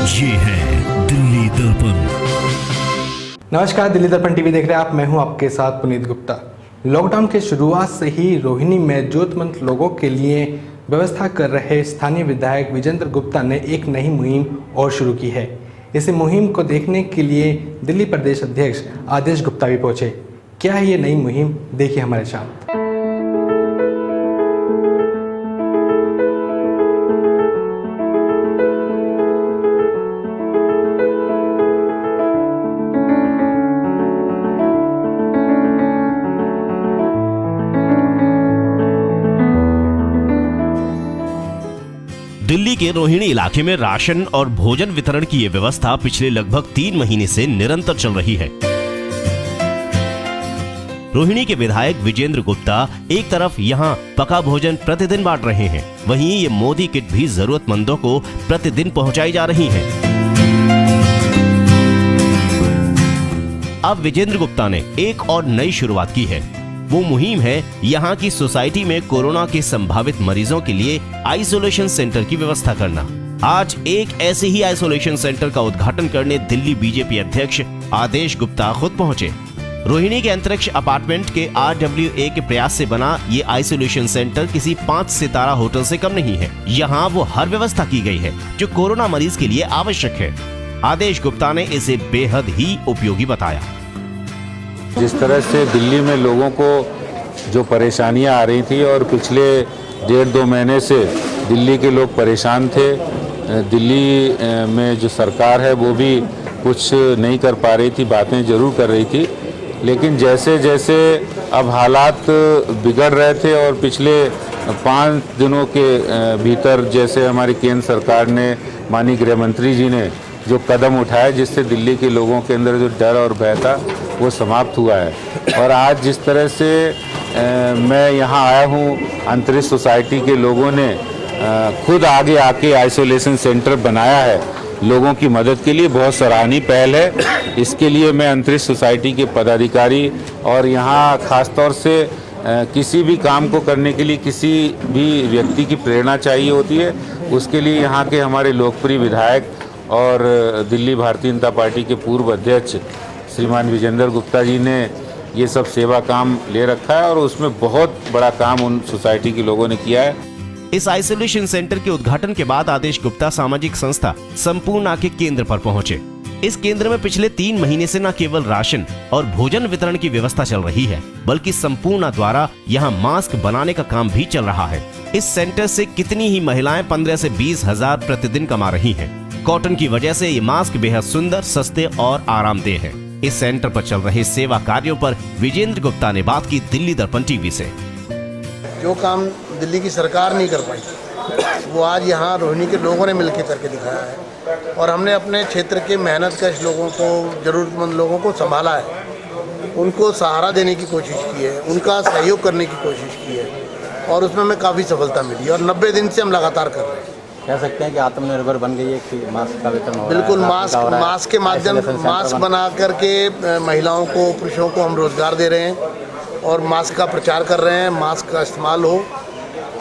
ये है दिल्ली दर्पण। नमस्कार, दिल्ली दर्पण टीवी देख रहे हैं आप। मैं हूं आपके साथ पुनीत गुप्ता। लॉकडाउन के शुरुआत से ही रोहिणी में जरूरतमंद लोगों के लिए व्यवस्था कर रहे स्थानीय विधायक विजेंद्र गुप्ता ने एक नई मुहिम और शुरू की है। इस मुहिम को देखने के लिए दिल्ली प्रदेश अध्यक्ष आदेश गुप्ता भी पहुंचे। क्या है ये नई मुहिम, देखिए हमारे साथ। दिल्ली के रोहिणी इलाके में राशन और भोजन वितरण की ये व्यवस्था पिछले लगभग 3 महीने से निरंतर चल रही है। रोहिणी के विधायक विजेंद्र गुप्ता एक तरफ यहाँ पका भोजन प्रतिदिन बांट रहे हैं, वहीं ये मोदी किट भी जरूरतमंदों को प्रतिदिन पहुंचाई जा रही है। अब विजेंद्र गुप्ता ने एक और नई शुरुआत की है। वो मुहिम है यहाँ की सोसाइटी में कोरोना के संभावित मरीजों के लिए आइसोलेशन सेंटर की व्यवस्था करना। आज एक ऐसे ही आइसोलेशन सेंटर का उद्घाटन करने दिल्ली बीजेपी अध्यक्ष आदेश गुप्ता खुद पहुंचे। रोहिणी के अंतरिक्ष अपार्टमेंट के RWA के प्रयास से बना ये आइसोलेशन सेंटर किसी 5 सितारा होटल से कम नहीं है। यहाँ वो हर व्यवस्था की गई है जो कोरोना मरीज के लिए आवश्यक है। आदेश गुप्ता ने इसे बेहद ही उपयोगी बताया। जिस तरह से दिल्ली में लोगों को जो परेशानियां आ रही थी और पिछले 1.5-2 महीने से दिल्ली के लोग परेशान थे, दिल्ली में जो सरकार है वो भी कुछ नहीं कर पा रही थी, बातें ज़रूर कर रही थी, लेकिन जैसे जैसे अब हालात बिगड़ रहे थे और पिछले 5 दिनों के भीतर जैसे हमारी केंद्र सरकार ने, माननीय गृह मंत्री जी ने जो कदम उठाए जिससे दिल्ली के लोगों के अंदर जो डर और भय था वो समाप्त हुआ है। और आज जिस तरह से मैं यहाँ आया हूँ, अंतरिक्ष सोसाइटी के लोगों ने खुद आगे आके आइसोलेशन सेंटर बनाया है लोगों की मदद के लिए, बहुत सराहनीय पहल है। इसके लिए मैं अंतरिक्ष सोसाइटी के पदाधिकारी और यहाँ खासतौर से किसी भी काम को करने के लिए किसी भी व्यक्ति की प्रेरणा चाहिए होती है, उसके लिए यहाँ के हमारे लोकप्रिय विधायक और दिल्ली भारतीय जनता पार्टी के पूर्व अध्यक्ष श्रीमान विजेंद्र गुप्ता जी ने ये सब सेवा काम ले रखा है और उसमें बहुत बड़ा काम उन सोसाइटी के लोगों ने किया है। इस आइसोलेशन सेंटर के उद्घाटन के बाद आदेश गुप्ता सामाजिक संस्था संपूर्णा के केंद्र पर पहुंचे। इस केंद्र में पिछले 3 महीने से न केवल राशन और भोजन वितरण की व्यवस्था चल रही है, बल्कि संपूर्णा द्वारा यहाँ मास्क बनाने का काम भी चल रहा है। इस सेंटर से कितनी ही महिलाएं 15 से 20 हजार प्रतिदिन कमा रही हैं। कॉटन की वजह से ये मास्क बेहद सुंदर, सस्ते और आरामदेह है। इस सेंटर पर चल रहे सेवा कार्यों पर विजेंद्र गुप्ता ने बात की दिल्ली दर्पण टीवी से। जो काम दिल्ली की सरकार नहीं कर पाई वो आज यहाँ रोहिणी के लोगों ने मिलकर करके दिखाया है और हमने अपने क्षेत्र के मेहनतकश लोगों को, ज़रूरतमंद लोगों को संभाला है, उनको सहारा देने की कोशिश की है, उनका सहयोग करने की कोशिश की है और उसमें हमें काफ़ी सफलता मिली और 90 दिन से हम लगातार कर रहे हैं। कह सकते हैं कि आत्मनिर्भर बन गई है कि मास्क का वितरण हो रहा है। बिल्कुल, मास्क के माध्यम मास्क बना करके महिलाओं को, पुरुषों को हम रोजगार दे रहे हैं और मास्क का प्रचार कर रहे हैं, मास्क का इस्तेमाल हो।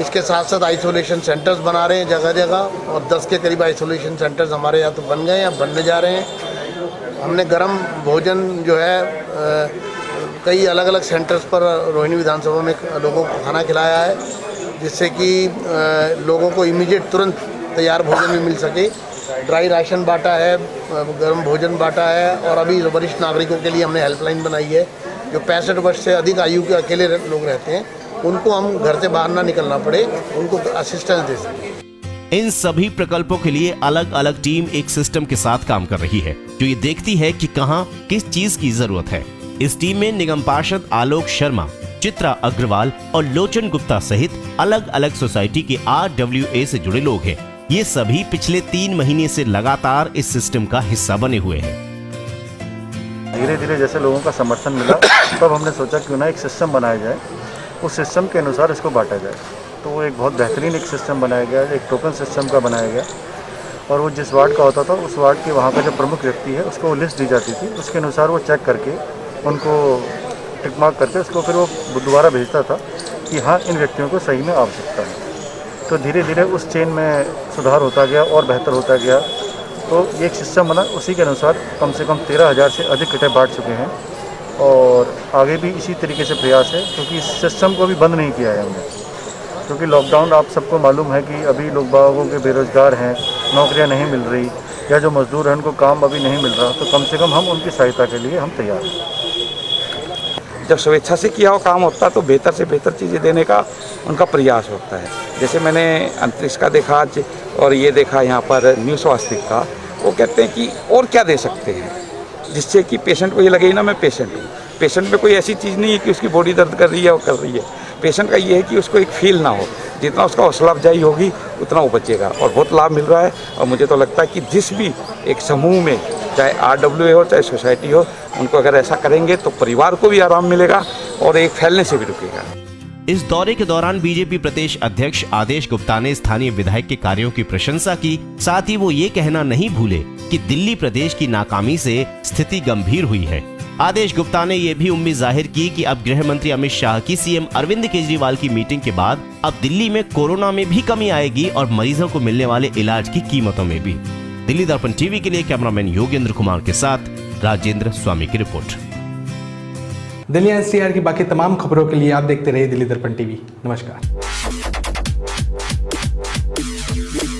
इसके साथ साथ आइसोलेशन सेंटर्स बना रहे हैं जगह जगह और 10 के करीब आइसोलेशन सेंटर्स हमारे यहाँ तो बन गए हैं, बनने जा रहे हैं। हमने गर्म भोजन जो है कई अलग अलग सेंटर्स पर रोहिणी विधानसभा में लोगों को खाना खिलाया है, जिससे कि लोगों को इमीडिएट तुरंत तैयार भोजन भी मिल सके। ड्राई राशन बांटा है, गर्म भोजन बांटा है और अभी वरिष्ठ नागरिकों के लिए हमने हेल्पलाइन बनाई है। जो 65 वर्ष से अधिक आयु के अकेले लोग रहते हैं, उनको हम घर से बाहर ना निकलना पड़े, उनको असिस्टेंस दे सकें। इन सभी प्रकल्पों के लिए अलग अलग टीम एक सिस्टम के साथ काम कर रही है, जो ये देखती है कि कहां किस चीज की जरूरत है। इस टीम में निगम पार्षद आलोक शर्मा, चित्रा अग्रवाल और लोचन गुप्ता सहित अलग अलग सोसाइटी के RWA से जुड़े लोग हैं। ये सभी पिछले 3 महीने से लगातार इस सिस्टम का हिस्सा बने हुए हैं। धीरे धीरे जैसे लोगों का समर्थन मिला तब हमने सोचा क्यों ना एक सिस्टम बनाया जाए, उस सिस्टम के अनुसार इसको बांटा जाए। तो वो एक बहुत बेहतरीन एक सिस्टम बनाया गया, एक टोकन सिस्टम का बनाया गया और वो जिस वार्ड का होता था उस वार्ड के वहाँ का जो प्रमुख व्यक्ति है उसको लिस्ट दी जाती थी, उसके अनुसार वो चेक करके उनको टिक मार्क करके उसको फिर वो दोबारा भेजता था कि हाँ इन व्यक्तियों को सही में आवश्यकता है। तो धीरे धीरे उस चेन में सुधार होता गया और बेहतर होता गया। तो ये एक सिस्टम बना, उसी के अनुसार कम से कम 13,000 से अधिक किटें बांट चुके हैं और आगे भी इसी तरीके से प्रयास है, क्योंकि इस सिस्टम को अभी बंद नहीं किया है हमने। क्योंकि लॉकडाउन आप सबको मालूम है कि अभी लोग बागों के बेरोज़गार हैं, नौकरियां नहीं मिल रही, या जो मज़दूर हैं उनको काम अभी नहीं मिल रहा, तो कम से कम हम उनकी सहायता के लिए हम तैयार हैं। जब स्वेच्छा से किया हुआ काम होता है तो बेहतर से बेहतर चीज़ें देने का उनका प्रयास होता है। जैसे मैंने अंतरिक्ष का देखा आज और ये देखा यहाँ पर न्यू स्वास्थ्य का, वो कहते हैं कि और क्या दे सकते हैं जिससे कि पेशेंट को ये लगे ना मैं पेशेंट हूँ। पेशेंट में कोई ऐसी चीज़ नहीं है कि उसकी बॉडी दर्द कर रही है और कर रही है। पेशेंट का ये है कि उसको एक फील ना हो, जितना उसका हौसला अफजाई होगी उतना वो बचेगा और बहुत लाभ मिल रहा है। और मुझे तो लगता है कि जिस भी एक समूह में, चाहे RWA हो चाहे सोसाइटी हो, उनको अगर ऐसा करेंगे तो परिवार को भी आराम मिलेगा और एक फैलने से भी रुकेगा। इस दौरे के दौरान बीजेपी प्रदेश अध्यक्ष आदेश गुप्ता ने स्थानीय विधायक के कार्यों की प्रशंसा की। साथ ही वो ये कहना नहीं भूले कि दिल्ली प्रदेश की नाकामी से स्थिति गंभीर हुई है। आदेश गुप्ता ने ये भी उम्मीद जाहिर की कि अब गृह मंत्री अमित शाह की सीएम अरविंद केजरीवाल की मीटिंग के बाद अब दिल्ली में कोरोना में भी कमी आएगी और मरीजों को मिलने वाले इलाज की कीमतों में भी। दिल्ली दर्पण टीवी के लिए कैमरामैन योगेंद्र कुमार के साथ राजेंद्र स्वामी की रिपोर्ट। दिल्ली NCR की बाकी तमाम खबरों के लिए आप देखते रहिए दिल्ली दर्पण टीवी। नमस्कार।